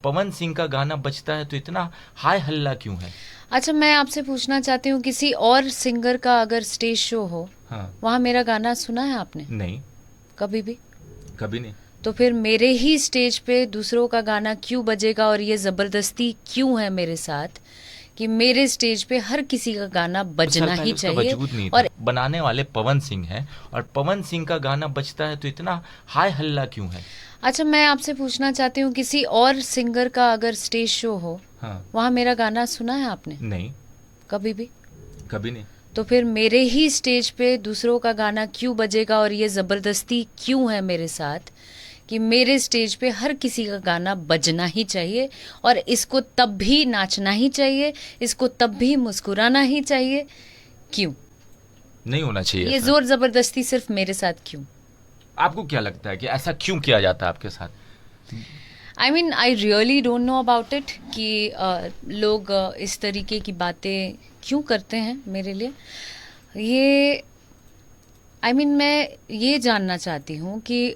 पवन सिंह का गाना बजता है तो इतना हाय हल्ला क्यों है? अच्छा, मैं आपसे पूछना चाहती हूँ, किसी और सिंगर का अगर स्टेज शो हो, हाँ। वहाँ मेरा गाना सुना है आपने नहीं, कभी भी? कभी नहीं। तो फिर मेरे ही स्टेज पे दूसरों का गाना क्यों बजेगा, और ये ज़बरदस्ती क्यों है मेरे साथ कि मेरे स्टेज पे हर किसी का गाना 2 साल बजना ही पहले उसका चाहिए? वजूद नहीं और था। बनाने वाले पवन सिंह हैं और पवन सिंह का गाना बजता है तो इतना हाय हल्ला क्यों है? अच्छा, मैं आपसे पूछना चाहती हूँ, किसी और सिंगर का अगर स्टेज शो हो, हाँ। वहाँ मेरा गाना सुना है आपने नहीं, कभी भी? कभी नहीं। तो फिर मेरे ही स्टेज पे दूसरों का गाना क्यों बजेगा, और ये ज़बरदस्ती क्यों है मेरे साथ कि मेरे स्टेज पे हर किसी का गाना बजना ही चाहिए, और इसको तब भी नाचना ही चाहिए, इसको तब भी मुस्कुराना ही चाहिए? क्यों नहीं होना चाहिए ये ऐसा। जोर ज़बरदस्ती सिर्फ मेरे साथ क्यों? आपको क्या लगता है कि ऐसा क्यों किया जाता है आपके साथ? I mean, I really don't know about it कि लोग इस तरीके की बातें क्यों करते हैं मेरे लिए। ये आई मीन, मैं ये जानना चाहती हूँ कि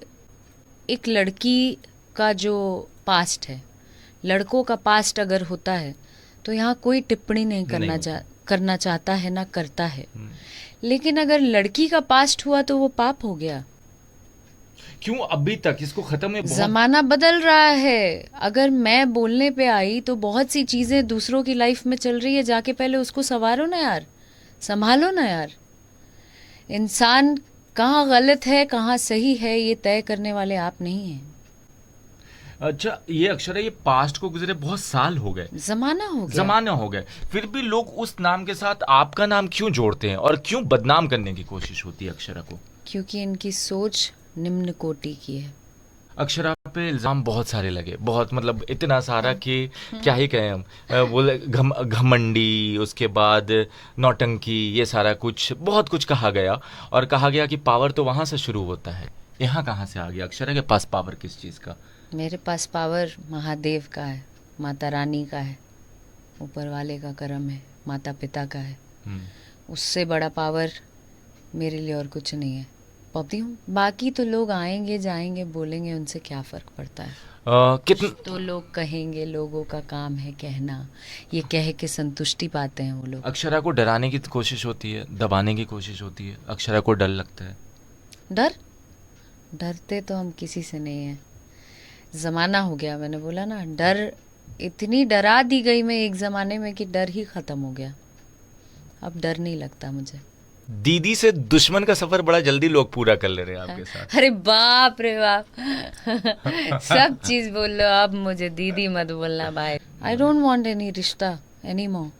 एक लड़की का जो पास्ट है, लड़कों का पास्ट अगर होता है तो यहाँ कोई टिप्पणी नहीं नहीं होता। करना चाहता है, ना करता है। हम्म। लेकिन अगर लड़की का पास्ट हुआ तो वो पाप हो गया। क्यों अभी तक इसको खत्म है बहुत। जमाना बदल रहा है। अगर मैं बोलने पे आई तो बहुत सी चीजें दूसरों की लाइफ में चल रही है, जाके पहले उसको संवारो ना यार, संभालो ना यार। इंसान कहाँ गलत है कहाँ सही है ये तय करने वाले आप नहीं हैं। अच्छा, ये अक्षर है, ये पास्ट को गुजरे बहुत साल हो गए, जमाना हो गया। जमाना हो गए, फिर भी लोग उस नाम के साथ आपका नाम क्यों जोड़ते हैं और क्यों बदनाम करने की कोशिश होती है अक्षरा को? क्योंकि इनकी सोच निम्न कोटि की है। अक्षरा पे इल्जाम बहुत सारे लगे, बहुत मतलब इतना सारा कि क्या ही कहें हम। बोले घमंडी, उसके बाद नौटंकी, ये सारा कुछ बहुत कुछ कहा गया। और कहा गया कि पावर तो वहां से शुरू होता है, यहाँ कहाँ से आ गया अक्षरा के पास पावर किस चीज का? मेरे पास पावर महादेव का है, माता रानी का है, ऊपर वाले का करम है, माता पिता का है। हम्म। उससे बड़ा पावर मेरे लिए और कुछ नहीं है। पति हूँ, बाकी तो लोग आएंगे जाएंगे बोलेंगे, उनसे क्या फ़र्क पड़ता है? कितन तो लोग कहेंगे, लोगों का काम है कहना, ये कह के संतुष्टि पाते हैं वो लोग। अक्षरा को डराने की कोशिश होती है, दबाने की कोशिश होती है, अक्षरा को डर लगता है। डर? डरते तो हम किसी से नहीं हैं। ज़माना हो गया, मैंने बोला ना, डर इतनी डरा दी गई मैं एक ज़माने में कि डर ही ख़त्म हो गया। अब डर नहीं लगता मुझे। दीदी से दुश्मन का सफर बड़ा जल्दी लोग पूरा कर ले रहे हैं आपके साथ। अरे बाप रे बाप! सब चीज़ बोल लो, अब मुझे दीदी मत बोलना भाई। आई डोंट वांट एनी रिश्ता एनी मोर।